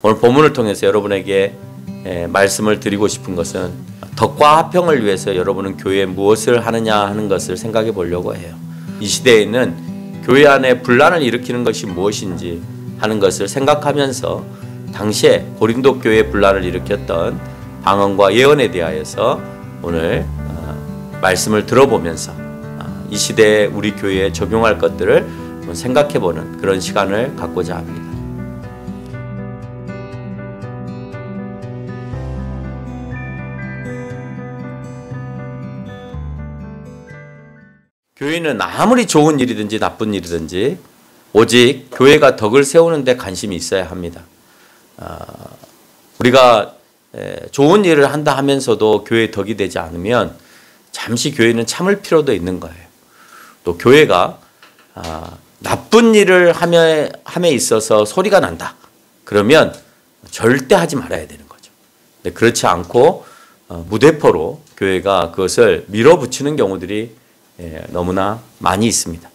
오늘 본문을 통해서 여러분에게 말씀을 드리고 싶은 것은 덕과 화평을 위해서 여러분은 교회에 무엇을 하느냐 하는 것을 생각해 보려고 해요. 이 시대에는 교회 안에 분란을 일으키는 것이 무엇인지 하는 것을 생각하면서 당시에 고린도 교회에 분란을 일으켰던 방언과 예언에 대하여서 오늘 말씀을 들어보면서 이 시대에 우리 교회에 적용할 것들을 생각해 보는 그런 시간을 갖고자 합니다. 교회는 아무리 좋은 일이든지 나쁜 일이든지 오직 교회가 덕을 세우는 데 관심이 있어야 합니다. 우리가 좋은 일을 한다 하면서도 교회의 덕이 되지 않으면 잠시 교회는 참을 필요도 있는 거예요. 또 교회가 나쁜 일을 함에 있어서 소리가 난다. 그러면 절대 하지 말아야 되는 거죠. 근데 그렇지 않고 무대포로 교회가 그것을 밀어붙이는 경우들이 너무나 많이 있습니다.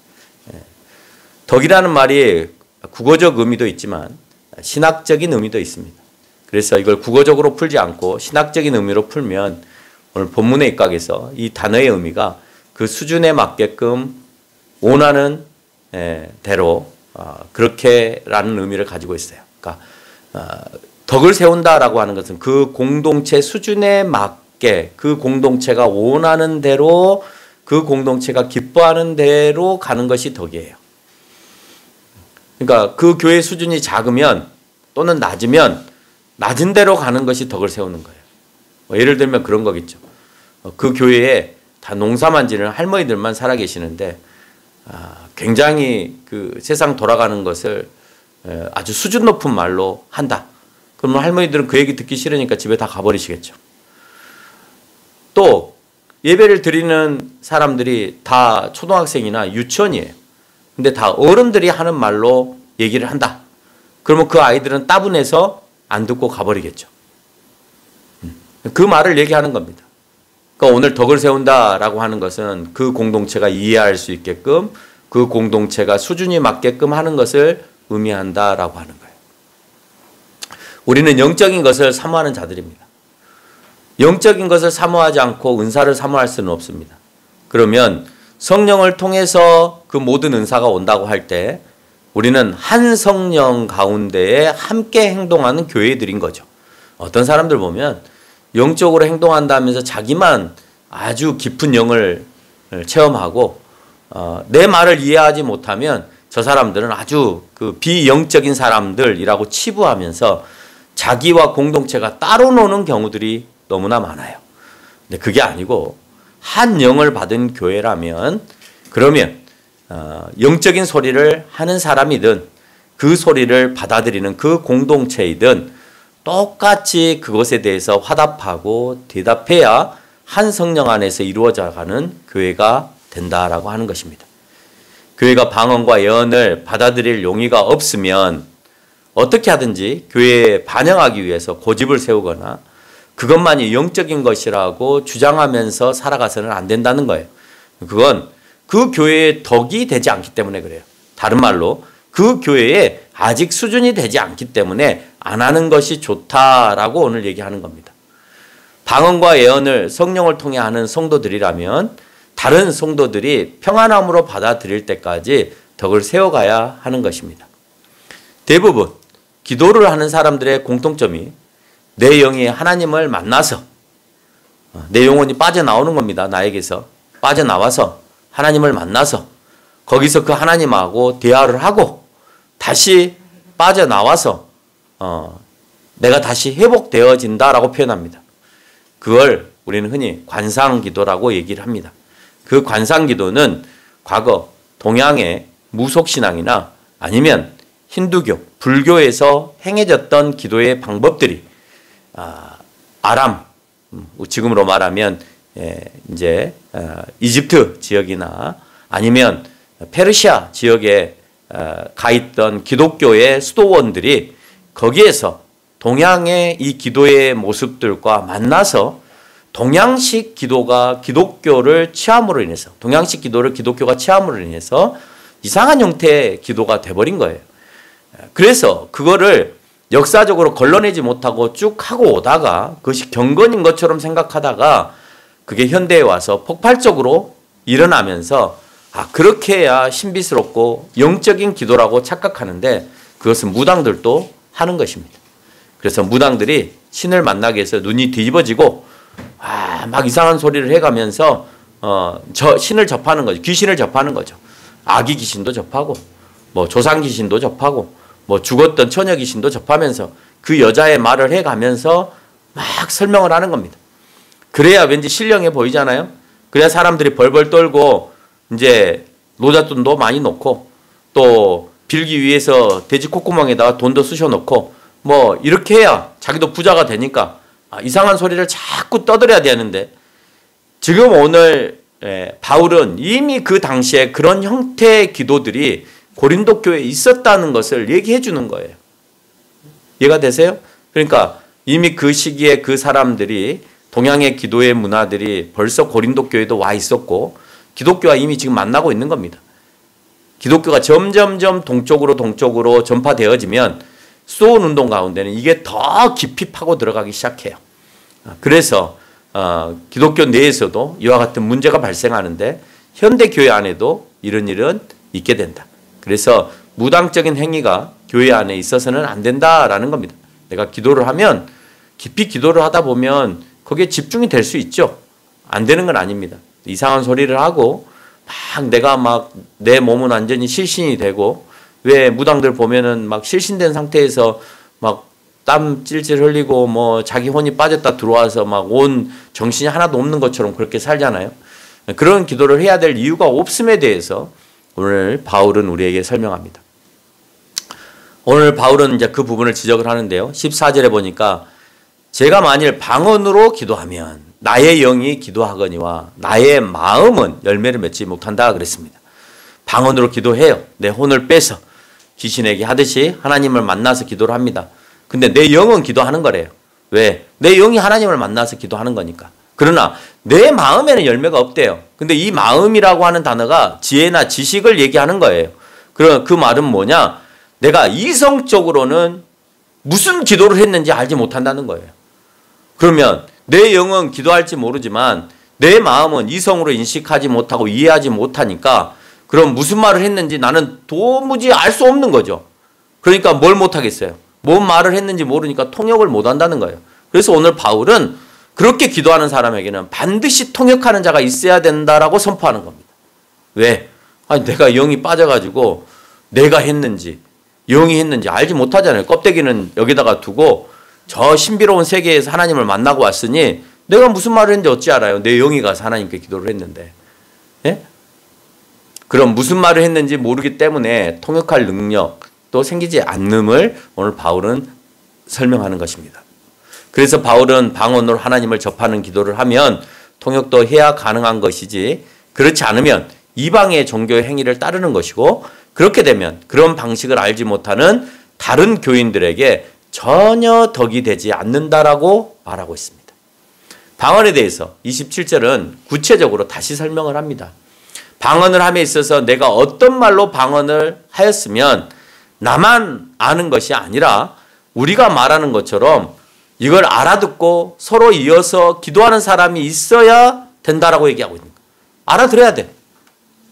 덕이라는 말이 국어적 의미도 있지만 신학적인 의미도 있습니다. 그래서 이걸 국어적으로 풀지 않고 신학적인 의미로 풀면 오늘 본문의 입각에서 이 단어의 의미가 그 수준에 맞게끔 원하는 대로 그렇게라는 의미를 가지고 있어요. 그러니까 덕을 세운다라고 하는 것은 그 공동체 수준에 맞게 그 공동체가 원하는 대로 그 공동체가 기뻐하는 대로 가는 것이 덕이에요. 그러니까 그 교회 수준이 작으면 또는 낮으면 낮은 대로 가는 것이 덕을 세우는 거예요. 예를 들면 그런 거겠죠. 그 교회에 다 농사만 지는 할머니들만 살아 계시는데 굉장히 그 세상 돌아가는 것을 아주 수준 높은 말로 한다. 그러면 할머니들은 그 얘기 듣기 싫으니까 집에 다 가버리시겠죠. 또 예배를 드리는 사람들이 다 초등학생이나 유치원이에요. 근데 다 어른들이 하는 말로 얘기를 한다. 그러면 그 아이들은 따분해서 안 듣고 가버리겠죠. 그 말을 얘기하는 겁니다. 그러니까 오늘 덕을 세운다라고 하는 것은 그 공동체가 이해할 수 있게끔 그 공동체가 수준이 맞게끔 하는 것을 의미한다라고 하는 거예요. 우리는 영적인 것을 사모하는 자들입니다. 영적인 것을 사모하지 않고 은사를 사모할 수는 없습니다. 그러면 성령을 통해서 그 모든 은사가 온다고 할 때 우리는 한 성령 가운데에 함께 행동하는 교회들인 거죠. 어떤 사람들 보면 영적으로 행동한다면서 자기만 아주 깊은 영을 체험하고 내 말을 이해하지 못하면 저 사람들은 아주 그 비영적인 사람들이라고 치부하면서 자기와 공동체가 따로 노는 경우들이 너무나 많아요. 근데 그게 아니고 한 영을 받은 교회라면 그러면 영적인 소리를 하는 사람이든 그 소리를 받아들이는 그 공동체이든 똑같이 그것에 대해서 화답하고 대답해야 한 성령 안에서 이루어져가는 교회가 된다라고 하는 것입니다. 교회가 방언과 예언을 받아들일 용의가 없으면 어떻게 하든지 교회에 반영하기 위해서 고집을 세우거나 그것만이 영적인 것이라고 주장하면서 살아가서는 안 된다는 거예요. 그건 그 교회의 덕이 되지 않기 때문에 그래요. 다른 말로 그 교회에 아직 수준이 되지 않기 때문에 안 하는 것이 좋다라고 오늘 얘기하는 겁니다. 방언과 예언을 성령을 통해 하는 성도들이라면 다른 성도들이 평안함으로 받아들일 때까지 덕을 세워가야 하는 것입니다. 대부분 기도를 하는 사람들의 공통점이 내 영이 하나님을 만나서 내 영혼이 빠져나오는 겁니다. 나에게서 빠져나와서 하나님을 만나서 거기서 그 하나님하고 대화를 하고 다시 빠져나와서 내가 다시 회복되어진다라고 표현합니다. 그걸 우리는 흔히 관상기도라고 얘기를 합니다. 그 관상기도는 과거 동양의 무속신앙이나 아니면 힌두교, 불교에서 행해졌던 기도의 방법들이 아람, 지금으로 말하면 이제 이집트 지역이나 아니면 페르시아 지역에 가 있던 기독교의 수도원들이 거기에서 동양의 이 기도의 모습들과 만나서 동양식 기도가 기독교를 취함으로 인해서 동양식 기도를 기독교가 취함으로 인해서 이상한 형태의 기도가 돼버린 거예요. 그래서 그거를 역사적으로 걸러내지 못하고 쭉 하고 오다가 그것이 경건인 것처럼 생각하다가 그게 현대에 와서 폭발적으로 일어나면서 그렇게 해야 신비스럽고 영적인 기도라고 착각하는데 그것은 무당들도 하는 것입니다. 그래서 무당들이 신을 만나기 위해서 눈이 뒤집어지고 막 이상한 소리를 해가면서 신을 접하는 거죠. 귀신을 접하는 거죠. 아기 귀신도 접하고 뭐 조상 귀신도 접하고 뭐 죽었던 처녀 귀신도 접하면서 그 여자의 말을 해가면서 막 설명을 하는 겁니다. 그래야 왠지 신령해 보이잖아요. 그래야 사람들이 벌벌 떨고 이제 노잣돈도 많이 놓고 또 빌기 위해서 돼지 콧구멍에다가 돈도 쑤셔 놓고 뭐 이렇게 해야 자기도 부자가 되니까 이상한 소리를 자꾸 떠들어야 되는데 지금 오늘 바울은 이미 그 당시에 그런 형태의 기도들이 고린도 교회에 있었다는 것을 얘기해 주는 거예요. 이해가 되세요? 그러니까 이미 그 시기에 그 사람들이 동양의 기도의 문화들이 벌써 고린도 교회도 와 있었고 기독교와 이미 지금 만나고 있는 겁니다. 기독교가 점점점 동쪽으로 전파되어지면 수온 운동 가운데는 이게 더 깊이 파고 들어가기 시작해요. 그래서 기독교 내에서도 이와 같은 문제가 발생하는데 현대 교회 안에도 이런 일은 있게 된다. 그래서 무당적인 행위가 교회 안에 있어서는 안 된다라는 겁니다. 내가 기도를 하면 깊이 기도를 하다 보면 거기에 집중이 될 수 있죠. 안 되는 건 아닙니다. 이상한 소리를 하고 막 내가 막 내 몸은 완전히 실신이 되고 왜 무당들 보면은 막 실신된 상태에서 막 땀 찔찔 흘리고 뭐 자기 혼이 빠졌다 들어와서 막 온 정신이 하나도 없는 것처럼 그렇게 살잖아요. 그런 기도를 해야 될 이유가 없음에 대해서 오늘 바울은 우리에게 설명합니다. 오늘 바울은 이제 그 부분을 지적을 하는데요. 14절에 보니까 제가 만일 방언으로 기도하면 나의 영이 기도하거니와 나의 마음은 열매를 맺지 못한다 그랬습니다. 방언으로 기도해요. 내 혼을 빼서 귀신에게 하듯이 하나님을 만나서 기도를 합니다. 근데 내 영은 기도하는 거래요. 왜? 내 영이 하나님을 만나서 기도하는 거니까. 그러나 내 마음에는 열매가 없대요. 근데 이 마음이라고 하는 단어가 지혜나 지식을 얘기하는 거예요. 그 말은 뭐냐? 내가 이성적으로는 무슨 기도를 했는지 알지 못한다는 거예요. 그러면 내 영은 기도할지 모르지만 내 마음은 이성으로 인식하지 못하고 이해하지 못하니까 그럼 무슨 말을 했는지 나는 도무지 알 수 없는 거죠. 그러니까 뭘 못하겠어요. 뭔 말을 했는지 모르니까 통역을 못한다는 거예요. 그래서 오늘 바울은 그렇게 기도하는 사람에게는 반드시 통역하는 자가 있어야 된다라고 선포하는 겁니다. 왜? 내가 영이 빠져가지고 내가 했는지 영이 했는지 알지 못하잖아요. 껍데기는 여기다가 두고 저 신비로운 세계에서 하나님을 만나고 왔으니 내가 무슨 말을 했는지 어찌 알아요? 내 영이 가서 하나님께 기도를 했는데. 예? 그럼 무슨 말을 했는지 모르기 때문에 통역할 능력도 생기지 않음을 오늘 바울은 설명하는 것입니다. 그래서 바울은 방언으로 하나님을 접하는 기도를 하면 통역도 해야 가능한 것이지 그렇지 않으면 이방의 종교의 행위를 따르는 것이고 그렇게 되면 그런 방식을 알지 못하는 다른 교인들에게 전혀 덕이 되지 않는다라고 말하고 있습니다. 방언에 대해서 27절은 구체적으로 다시 설명을 합니다. 방언을 함에 있어서 내가 어떤 말로 방언을 하였으면 나만 아는 것이 아니라 우리가 말하는 것처럼 이걸 알아듣고 서로 이어서 기도하는 사람이 있어야 된다라고 얘기하고 있는 거예요. 알아들어야 돼.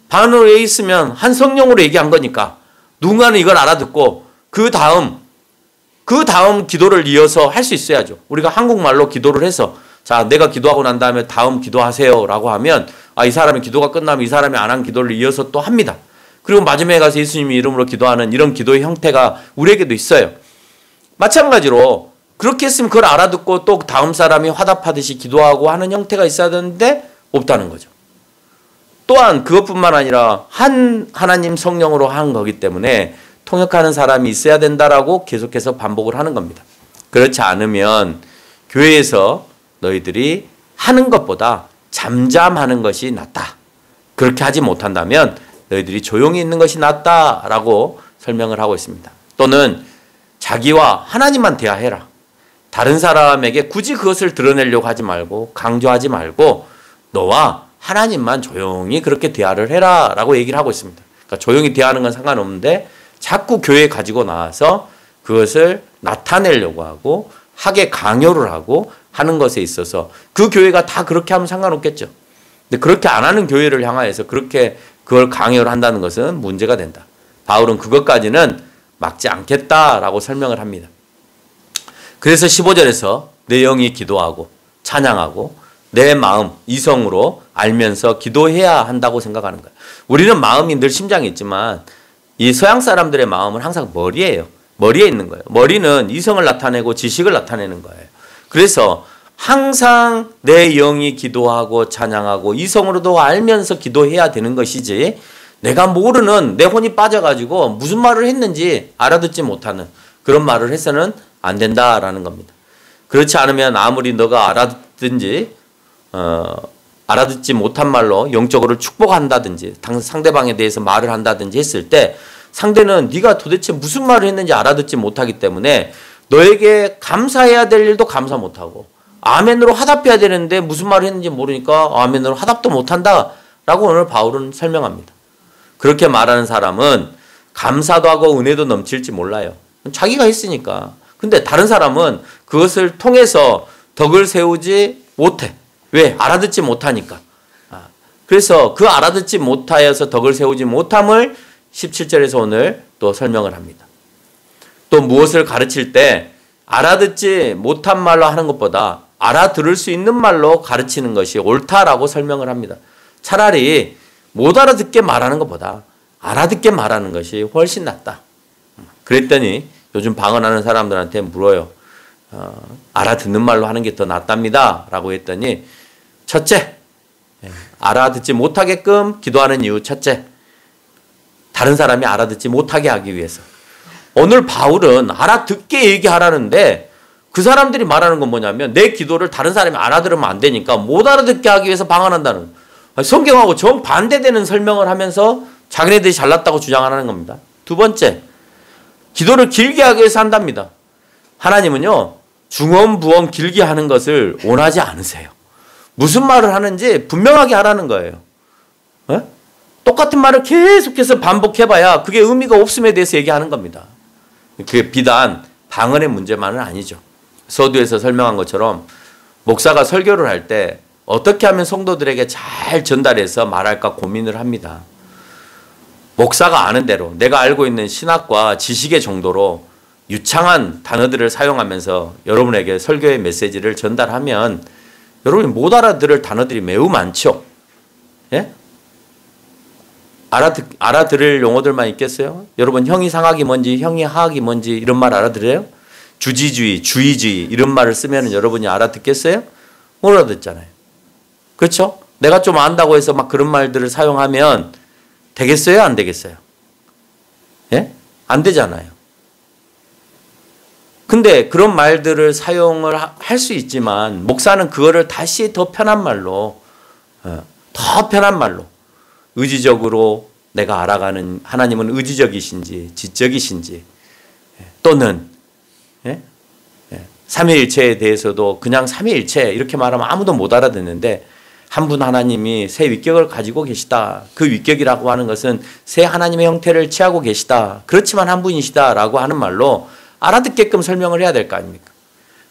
방언으로 있으면 한 성령으로 얘기한 거니까 누군가는 이걸 알아듣고 그 다음 기도를 이어서 할 수 있어야죠. 우리가 한국말로 기도를 해서 자 내가 기도하고 난 다음에 다음 기도하세요 라고 하면 이 사람이 기도가 끝나면 이 사람이 안 한 기도를 이어서 또 합니다. 그리고 마지막에 가서 예수님의 이름으로 기도하는 이런 기도의 형태가 우리에게도 있어요. 마찬가지로 그렇게 했으면 그걸 알아듣고 또 다음 사람이 화답하듯이 기도하고 하는 형태가 있어야 되는데 없다는 거죠. 또한 그것뿐만 아니라 한 하나님 성령으로 한 거기 때문에 통역하는 사람이 있어야 된다라고 계속해서 반복을 하는 겁니다. 그렇지 않으면 교회에서 너희들이 하는 것보다 잠잠하는 것이 낫다. 그렇게 하지 못한다면 너희들이 조용히 있는 것이 낫다라고 설명을 하고 있습니다. 또는 자기와 하나님만 대화해라. 다른 사람에게 굳이 그것을 드러내려고 하지 말고 강조하지 말고 너와 하나님만 조용히 그렇게 대화를 해라 라고 얘기를 하고 있습니다. 그러니까 조용히 대화하는 건 상관없는데 자꾸 교회에 가지고 나와서 그것을 나타내려고 하고 하게 강요를 하고 하는 것에 있어서 그 교회가 다 그렇게 하면 상관없겠죠. 근데 그렇게 안 하는 교회를 향하여서 그렇게 그걸 강요를 한다는 것은 문제가 된다. 바울은 그것까지는 막지 않겠다라고 설명을 합니다. 그래서 15절에서 내 영이 기도하고 찬양하고 내 마음 이성으로 알면서 기도해야 한다고 생각하는 거예요. 우리는 마음이 늘 심장이 있지만 이 서양 사람들의 마음은 항상 머리예요. 머리에 있는 거예요. 머리는 이성을 나타내고 지식을 나타내는 거예요. 그래서 항상 내 영이 기도하고 찬양하고 이성으로도 알면서 기도해야 되는 것이지 내가 모르는 내 혼이 빠져가지고 무슨 말을 했는지 알아듣지 못하는 그런 말을 해서는 안 된다라는 겁니다. 그렇지 않으면 아무리 너가 알아듣지 못한 말로 영적으로 축복한다든지 상대방에 대해서 말을 한다든지 했을 때 상대는 네가 도대체 무슨 말을 했는지 알아듣지 못하기 때문에 너에게 감사해야 될 일도 감사 못하고 아멘으로 화답해야 되는데 무슨 말을 했는지 모르니까 아멘으로 화답도 못한다라고 오늘 바울은 설명합니다. 그렇게 말하는 사람은 감사도 하고 은혜도 넘칠지 몰라요. 자기가 했으니까. 근데 다른 사람은 그것을 통해서 덕을 세우지 못해. 왜? 알아듣지 못하니까. 그래서 그 알아듣지 못하여서 덕을 세우지 못함을 17절에서 오늘 또 설명을 합니다. 또 무엇을 가르칠 때 알아듣지 못한 말로 하는 것보다 알아들을 수 있는 말로 가르치는 것이 옳다라고 설명을 합니다. 차라리 못 알아듣게 말하는 것보다 알아듣게 말하는 것이 훨씬 낫다. 그랬더니 요즘 방언하는 사람들한테 물어요. 알아듣는 말로 하는 게 더 낫답니다. 라고 했더니 첫째, 알아듣지 못하게끔 기도하는 이유 첫째, 다른 사람이 알아듣지 못하게 하기 위해서. 오늘 바울은 알아듣게 얘기하라는데 그 사람들이 말하는 건 뭐냐면 내 기도를 다른 사람이 알아들으면 안 되니까 못 알아듣게 하기 위해서 방언한다는 거예요. 성경하고 정반대되는 설명을 하면서 자기네들이 잘났다고 주장하는 겁니다. 두 번째, 기도를 길게 하기 위해서 한답니다. 하나님은요, 중언부언 길게 하는 것을 원하지 않으세요. 무슨 말을 하는지 분명하게 하라는 거예요. 에? 똑같은 말을 계속해서 반복해봐야 그게 의미가 없음에 대해서 얘기하는 겁니다. 그게 비단 방언의 문제만은 아니죠. 서두에서 설명한 것처럼 목사가 설교를 할 때 어떻게 하면 성도들에게 잘 전달해서 말할까 고민을 합니다. 목사가 아는 대로 내가 알고 있는 신학과 지식의 정도로 유창한 단어들을 사용하면서 여러분에게 설교의 메시지를 전달하면 여러분이 못 알아들을 단어들이 매우 많죠. 예? 알아들을 용어들만 있겠어요? 여러분 형이상학이 뭔지 형이하학이 뭔지 이런 말 알아들어요? 주지주의, 주의주의 이런 말을 쓰면 여러분이 알아듣겠어요? 못 알아듣잖아요. 그렇죠? 내가 좀 안다고 해서 막 그런 말들을 사용하면 되겠어요? 안 되겠어요? 예? 안 되잖아요. 근데 그런 말들을 사용을 할 수 있지만 목사는 그거를 다시 더 편한 말로 의지적으로 내가 알아가는 하나님은 의지적이신지 지적이신지 또는 삼위일체에 대해서도 그냥 삼위일체 이렇게 말하면 아무도 못 알아듣는데 한 분 하나님이 새 위격을 가지고 계시다. 그 위격이라고 하는 것은 새 하나님의 형태를 취하고 계시다. 그렇지만 한 분이시다라고 하는 말로 알아듣게끔 설명을 해야 될 거 아닙니까?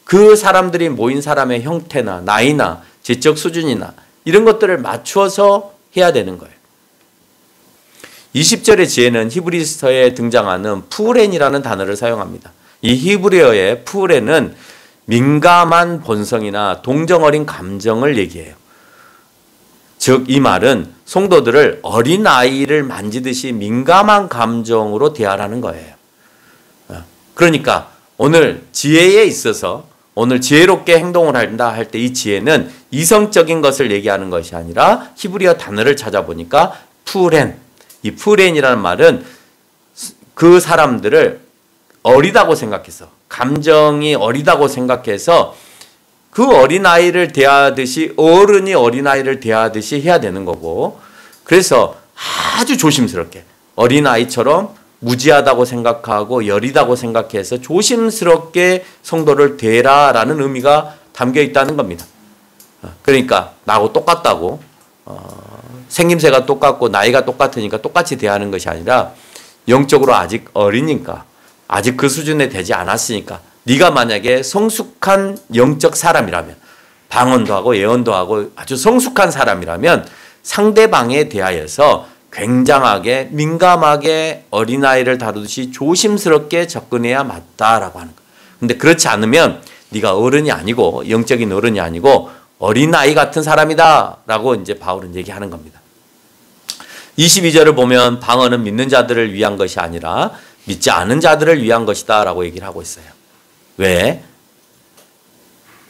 그 사람들이 모인 사람의 형태나 나이나 지적 수준이나 이런 것들을 맞추어서 해야 되는 거예요. 20절의 지혜는 히브리서에 등장하는 푸렌이라는 단어를 사용합니다. 이 히브리어의 푸렌은 민감한 본성이나 동정 어린 감정을 얘기해요. 즉 이 말은 성도들을 어린아이를 만지듯이 민감한 감정으로 대하라는 거예요. 그러니까 오늘 지혜에 있어서 오늘 지혜롭게 행동을 한다 할 때 이 지혜는 이성적인 것을 얘기하는 것이 아니라 히브리어 단어를 찾아보니까 푸렌, 이 푸렌이라는 말은 그 사람들을 어리다고 생각해서 감정이 어리다고 생각해서 그 어린아이를 대하듯이 어른이 어린아이를 대하듯이 해야 되는 거고 그래서 아주 조심스럽게 어린아이처럼 무지하다고 생각하고 여리다고 생각해서 조심스럽게 성도를 대라라는 의미가 담겨 있다는 겁니다. 그러니까 나하고 똑같다고 생김새가 똑같고 나이가 똑같으니까 똑같이 대하는 것이 아니라 영적으로 아직 어리니까 아직 그 수준에 되지 않았으니까 네가 만약에 성숙한 영적 사람이라면 방언도 하고 예언도 하고 아주 성숙한 사람이라면 상대방에 대하여서 굉장하게 민감하게 어린아이를 다루듯이 조심스럽게 접근해야 맞다라고 하는 거예요. 근데 그렇지 않으면 네가 어른이 아니고 영적인 어른이 아니고 어린아이 같은 사람이다 라고 이제 바울은 얘기하는 겁니다. 22절을 보면 방언은 믿는 자들을 위한 것이 아니라 믿지 않은 자들을 위한 것이다 라고 얘기를 하고 있어요. 왜?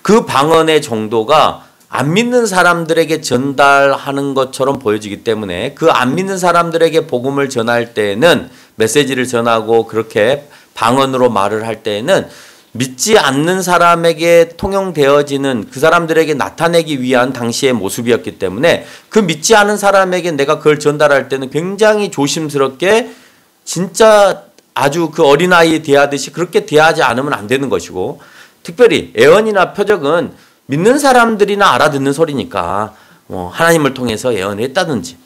그 방언의 정도가 안 믿는 사람들에게 전달하는 것처럼 보여지기 때문에 그 안 믿는 사람들에게 복음을 전할 때에는 메시지를 전하고 그렇게 방언으로 말을 할 때에는 믿지 않는 사람에게 통용되어지는 그 사람들에게 나타내기 위한 당시의 모습이었기 때문에 그 믿지 않은 사람에게 내가 그걸 전달할 때는 굉장히 조심스럽게 진짜 아주 그 어린아이에 대하듯이 그렇게 대하지 않으면 안 되는 것이고 특별히 예언이나 표적은 믿는 사람들이나 알아듣는 소리니까 하나님을 통해서 예언을 했다든지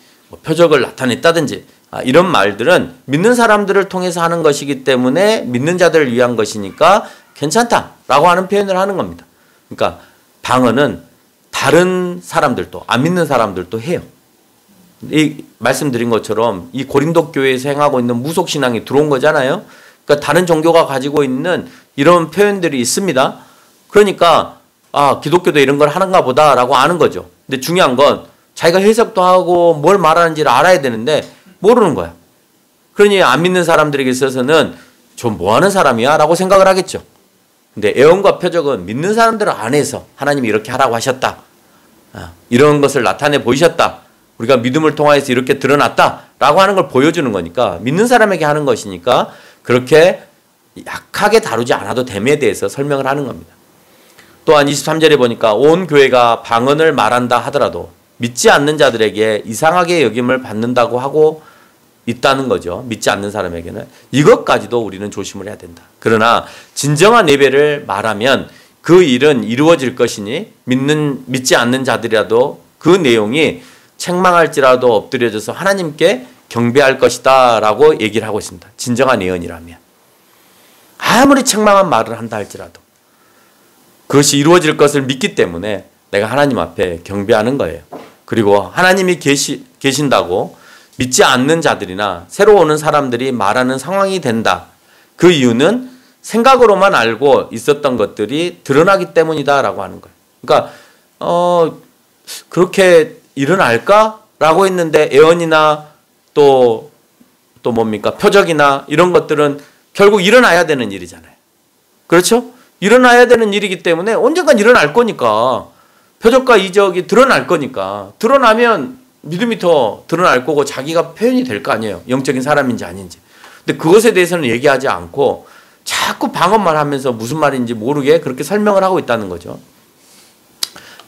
표적을 나타냈다든지 이런 말들은 믿는 사람들을 통해서 하는 것이기 때문에 믿는 자들을 위한 것이니까 괜찮다라고 하는 표현을 하는 겁니다. 그러니까 방언은 다른 사람들도 안 믿는 사람들도 해요. 이 말씀드린 것처럼 이 고린도 교회에서 행하고 있는 무속신앙이 들어온 거잖아요. 그러니까 다른 종교가 가지고 있는 이런 표현들이 있습니다. 그러니까 기독교도 이런 걸 하는가 보다라고 아는 거죠. 근데 중요한 건 자기가 해석도 하고 뭘 말하는지를 알아야 되는데 모르는 거야. 그러니 안 믿는 사람들에게 있어서는 좀 뭐하는 사람이야? 라고 생각을 하겠죠. 근데 예언과 표적은 믿는 사람들 안에서 하나님이 이렇게 하라고 하셨다. 이런 것을 나타내 보이셨다. 우리가 믿음을 통하여서 이렇게 드러났다. 라고 하는 걸 보여주는 거니까 믿는 사람에게 하는 것이니까 그렇게 약하게 다루지 않아도 됨에 대해서 설명을 하는 겁니다. 또한 23절에 보니까 온 교회가 방언을 말한다 하더라도 믿지 않는 자들에게 이상하게 여김을 받는다고 하고 있다는 거죠. 믿지 않는 사람에게는. 이것까지도 우리는 조심을 해야 된다. 그러나 진정한 예배를 말하면 그 일은 이루어질 것이니 믿지 않는 자들이라도 그 내용이 책망할지라도 엎드려져서 하나님께 경배할 것이다 라고 얘기를 하고 있습니다. 진정한 예언이라면. 아무리 책망한 말을 한다 할지라도 그것이 이루어질 것을 믿기 때문에 내가 하나님 앞에 경배하는 거예요. 그리고 하나님이 계신다고 믿지 않는 자들이나 새로 오는 사람들이 말하는 상황이 된다. 그 이유는 생각으로만 알고 있었던 것들이 드러나기 때문이다라고 하는 거예요. 그러니까 그렇게 일어날까? 라고 했는데 예언이나 또 뭡니까? 표적이나 이런 것들은 결국 일어나야 되는 일이잖아요. 그렇죠? 일어나야 되는 일이기 때문에 언젠간 일어날 거니까 표적과 이적이 드러날 거니까 드러나면 믿음이 더 드러날 거고 자기가 표현이 될 거 아니에요. 영적인 사람인지 아닌지. 근데 그것에 대해서는 얘기하지 않고 자꾸 방언만 하면서 무슨 말인지 모르게 그렇게 설명을 하고 있다는 거죠.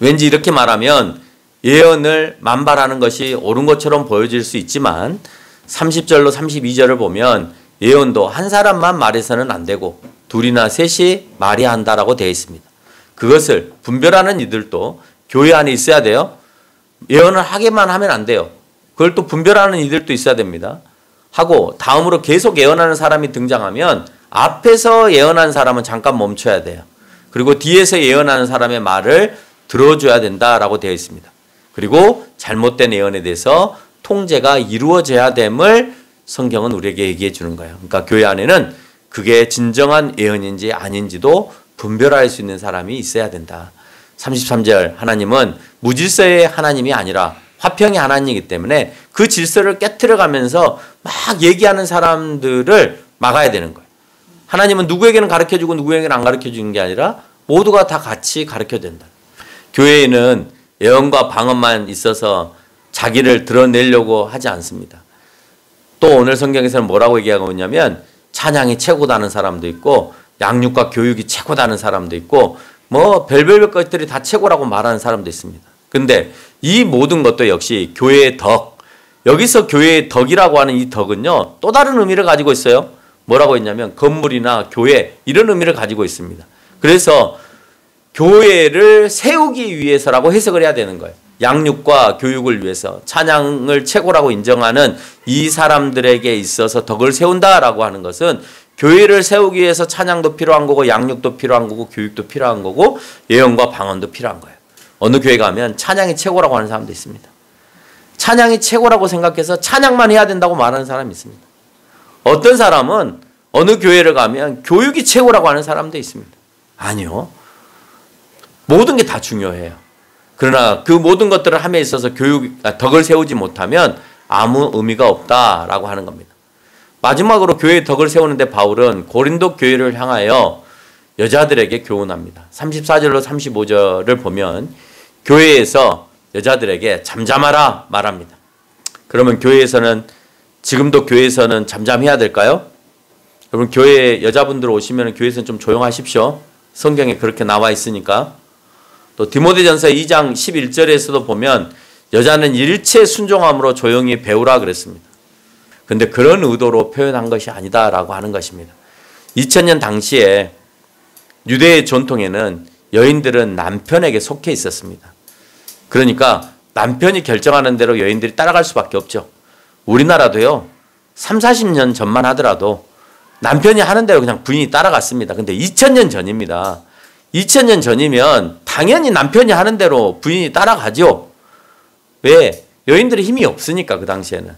왠지 이렇게 말하면 예언을 만발하는 것이 옳은 것처럼 보여질 수 있지만 30절로 32절을 보면 예언도 한 사람만 말해서는 안 되고 둘이나 셋이 말해야 한다라고 되어 있습니다. 그것을 분별하는 이들도 교회 안에 있어야 돼요. 예언을 하게만 하면 안 돼요. 그걸 또 분별하는 이들도 있어야 됩니다. 하고 다음으로 계속 예언하는 사람이 등장하면 앞에서 예언한 사람은 잠깐 멈춰야 돼요. 그리고 뒤에서 예언하는 사람의 말을 들어줘야 된다라고 되어 있습니다. 그리고 잘못된 예언에 대해서 통제가 이루어져야 됨을 성경은 우리에게 얘기해 주는 거예요. 그러니까 교회 안에는 그게 진정한 예언인지 아닌지도 분별할 수 있는 사람이 있어야 된다. 33절 하나님은 무질서의 하나님이 아니라 화평의 하나님이기 때문에 그 질서를 깨트려가면서 막 얘기하는 사람들을 막아야 되는 거예요. 하나님은 누구에게는 가르쳐주고 누구에게는 안 가르쳐주는 게 아니라 모두가 다 같이 가르쳐야 된다. 교회에는 예언과 방언만 있어서 자기를 드러내려고 하지 않습니다. 또 오늘 성경에서는 뭐라고 얘기하고 있냐면 찬양이 최고다는 사람도 있고 양육과 교육이 최고다는 사람도 있고 뭐 별별 것들이 다 최고라고 말하는 사람도 있습니다. 근데 이 모든 것도 역시 교회의 덕, 여기서 교회의 덕이라고 하는 이 덕은요 또 다른 의미를 가지고 있어요. 뭐라고 했냐면 건물이나 교회 이런 의미를 가지고 있습니다. 그래서 교회를 세우기 위해서라고 해석을 해야 되는 거예요. 양육과 교육을 위해서 찬양을 최고라고 인정하는 이 사람들에게 있어서 덕을 세운다라고 하는 것은 교회를 세우기 위해서 찬양도 필요한 거고 양육도 필요한 거고 교육도 필요한 거고 예언과 방언도 필요한 거예요. 어느 교회 가면 찬양이 최고라고 하는 사람도 있습니다. 찬양이 최고라고 생각해서 찬양만 해야 된다고 말하는 사람이 있습니다. 어떤 사람은 어느 교회를 가면 교육이 최고라고 하는 사람도 있습니다. 아니요. 모든 게 다 중요해요. 그러나 그 모든 것들을 함에 있어서 덕을 세우지 못하면 아무 의미가 없다라고 하는 겁니다. 마지막으로 교회의 덕을 세우는데 바울은 고린도 교회를 향하여 여자들에게 교훈합니다. 34절로 35절을 보면 교회에서 여자들에게 잠잠하라 말합니다. 그러면 지금도 교회에서는 잠잠해야 될까요? 여러분 교회 여자분들 오시면 교회에서는 좀 조용하십시오. 성경에 그렇게 나와 있으니까. 또 디모데전서 2장 11절에서도 보면 여자는 일체 순종함으로 조용히 배우라 그랬습니다. 그런데 그런 의도로 표현한 것이 아니다라고 하는 것입니다. 2000년 당시에 유대의 전통에는 여인들은 남편에게 속해 있었습니다. 그러니까 남편이 결정하는 대로 여인들이 따라갈 수밖에 없죠. 우리나라도요. 3, 40년 전만 하더라도 남편이 하는 대로 그냥 부인이 따라갔습니다. 근데 2000년 전입니다. 2000년 전이면 당연히 남편이 하는 대로 부인이 따라가죠. 왜? 여인들의 힘이 없으니까 그 당시에는.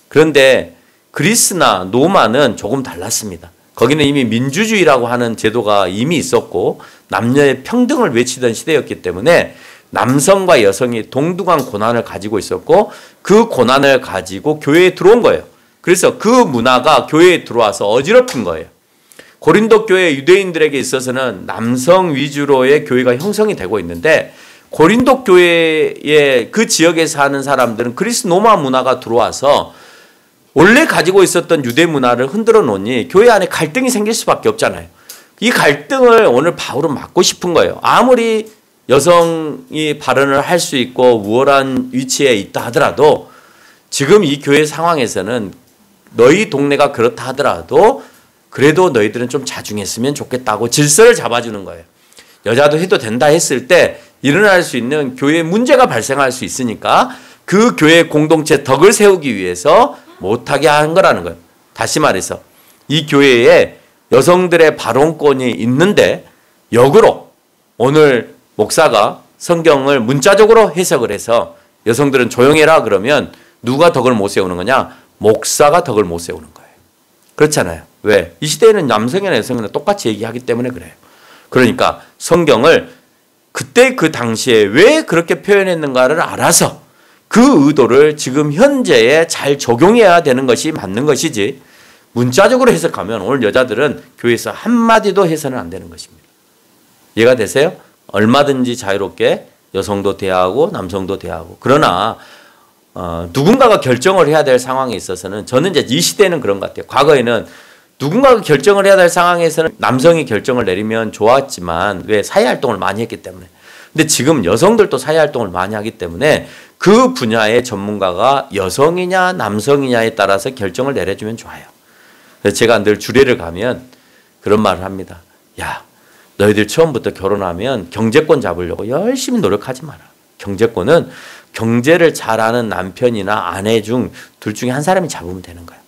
그런데 그리스나 로마는 조금 달랐습니다. 거기는 이미 민주주의라고 하는 제도가 이미 있었고 남녀의 평등을 외치던 시대였기 때문에 남성과 여성이 동등한 고난을 가지고 있었고 그 고난을 가지고 교회에 들어온 거예요. 그래서 그 문화가 교회에 들어와서 어지럽힌 거예요. 고린도 교회 유대인들에게 있어서는 남성 위주로의 교회가 형성이 되고 있는데 고린도 교회의 그 지역에 사는 사람들은 그리스 로마 문화가 들어와서 원래 가지고 있었던 유대 문화를 흔들어 놓으니 교회 안에 갈등이 생길 수밖에 없잖아요. 이 갈등을 오늘 바울은 막고 싶은 거예요. 아무리 여성이 발언을 할 수 있고 우월한 위치에 있다 하더라도 지금 이 교회 상황에서는 너희 동네가 그렇다 하더라도 그래도 너희들은 좀 자중했으면 좋겠다고 질서를 잡아주는 거예요. 여자도 해도 된다 했을 때 일어날 수 있는 교회에 문제가 발생할 수 있으니까 그 교회 공동체 덕을 세우기 위해서 못하게 한 거라는 거예요. 다시 말해서 이 교회에 여성들의 발언권이 있는데 역으로 오늘 목사가 성경을 문자적으로 해석을 해서 여성들은 조용해라 그러면 누가 덕을 못 세우는 거냐? 목사가 덕을 못 세우는 거예요. 그렇잖아요. 왜? 이 시대에는 남성이나 여성이나 똑같이 얘기하기 때문에 그래요. 그러니까 성경을 그때 그 당시에 왜 그렇게 표현했는가를 알아서 그 의도를 지금 현재에 잘 적용해야 되는 것이 맞는 것이지 문자적으로 해석하면 오늘 여자들은 교회에서 한마디도 해서는 안 되는 것입니다. 이해가 되세요? 얼마든지 자유롭게 여성도 대하고 남성도 대하고 그러나 누군가가 결정을 해야 될 상황에 있어서는 저는 이제 이 시대는 그런 것 같아요. 과거에는 누군가가 결정을 해야 될 상황에서는 남성이 결정을 내리면 좋았지만 왜 사회활동을 많이 했기 때문에 근데 지금 여성들도 사회활동을 많이 하기 때문에 그 분야의 전문가가 여성이냐 남성이냐에 따라서 결정을 내려주면 좋아요. 그래서 제가 늘 주례를 가면 그런 말을 합니다. 야, 너희들 처음부터 결혼하면 경제권 잡으려고 열심히 노력하지 마라. 경제권은 경제를 잘하는 남편이나 아내 중 둘 중에 한 사람이 잡으면 되는 거야.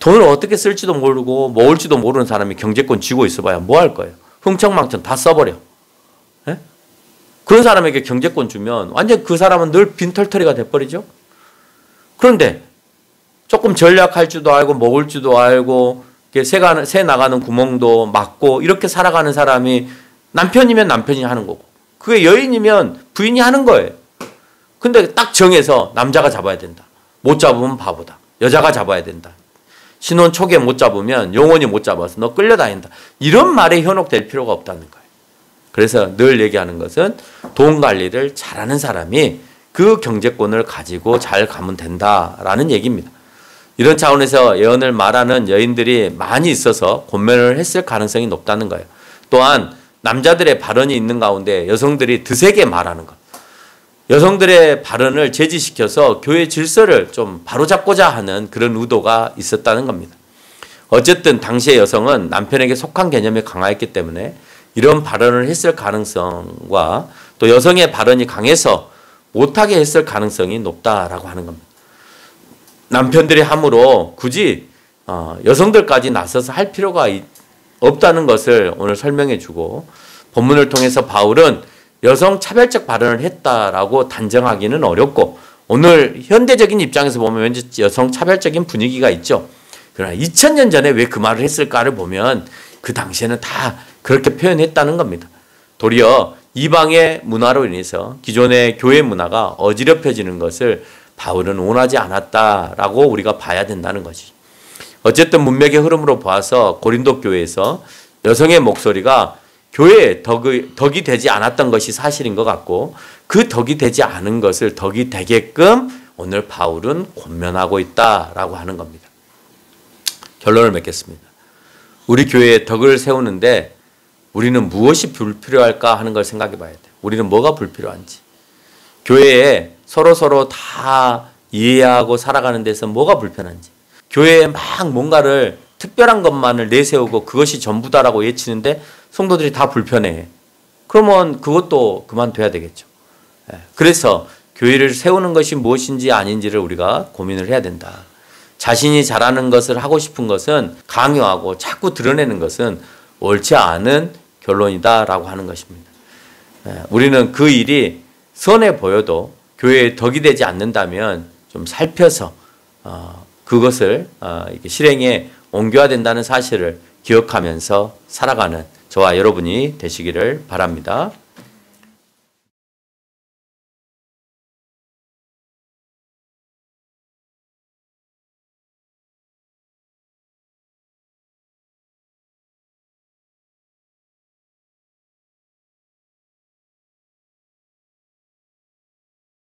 돈을 어떻게 쓸지도 모르고 모을지도 모르는 사람이 경제권 쥐고 있어봐야 뭐 할 거예요? 흥청망청 다 써버려. 네? 그런 사람에게 경제권 주면 완전 그 사람은 늘 빈털터리가 돼버리죠. 그런데 조금 전략할 줄도 알고 먹을 줄도 알고 새 나가는 구멍도 막고 이렇게 살아가는 사람이 남편이면 남편이 하는 거고 그게 여인이면 부인이 하는 거예요. 근데 딱 정해서 남자가 잡아야 된다. 못 잡으면 바보다. 여자가 잡아야 된다. 신혼 초기에 못 잡으면 영원히 못 잡아서 너 끌려다닌다. 이런 말에 현혹될 필요가 없다는 거예요. 그래서 늘 얘기하는 것은 돈 관리를 잘하는 사람이 그 경제권을 가지고 잘 가면 된다라는 얘기입니다. 이런 차원에서 예언을 말하는 여인들이 많이 있어서 권면을 했을 가능성이 높다는 거예요. 또한 남자들의 발언이 있는 가운데 여성들이 드세게 말하는 것. 여성들의 발언을 제지시켜서 교회 질서를 좀 바로잡고자 하는 그런 의도가 있었다는 겁니다. 어쨌든 당시의 여성은 남편에게 속한 개념이 강화했기 때문에 이런 발언을 했을 가능성과 또 여성의 발언이 강해서 못하게 했을 가능성이 높다라고 하는 겁니다. 남편들이 함으로 굳이 여성들까지 나서서 할 필요가 없다는 것을 오늘 설명해 주고, 본문을 통해서 바울은 여성 차별적 발언을 했다라고 단정하기는 어렵고, 오늘 현대적인 입장에서 보면 왠지 여성 차별적인 분위기가 있죠. 그러나 2000년 전에 왜 그 말을 했을까를 보면 그 당시에는 다 그렇게 표현했다는 겁니다. 도리어 이방의 문화로 인해서 기존의 교회 문화가 어지럽혀지는 것을 바울은 원하지 않았다라고 우리가 봐야 된다는 것이. 어쨌든 문맥의 흐름으로 봐서 고린도 교회에서 여성의 목소리가 교회에 덕이 되지 않았던 것이 사실인 것 같고, 그 덕이 되지 않은 것을 덕이 되게끔 오늘 바울은 권면하고 있다라고 하는 겁니다. 결론을 맺겠습니다. 우리 교회에 덕을 세우는데 우리는 무엇이 불필요할까 하는 걸 생각해 봐야 돼요. 우리는 뭐가 불필요한지. 교회에 서로 다 이해하고 살아가는 데서 뭐가 불편한지. 교회에 막 뭔가를 특별한 것만을 내세우고 그것이 전부다라고 외치는데 성도들이 다 불편해해. 그러면 그것도 그만둬야 되겠죠. 그래서 교회를 세우는 것이 무엇인지 아닌지를 우리가 고민을 해야 된다. 자신이 잘하는 것을 하고 싶은 것은 강요하고 자꾸 드러내는 것은 옳지 않은 결론이다라고 하는 것입니다. 우리는 그 일이 선해 보여도 교회에 덕이 되지 않는다면 좀 살펴서 그것을 실행에 옮겨야 된다는 사실을 기억하면서 살아가는 저와 여러분이 되시기를 바랍니다.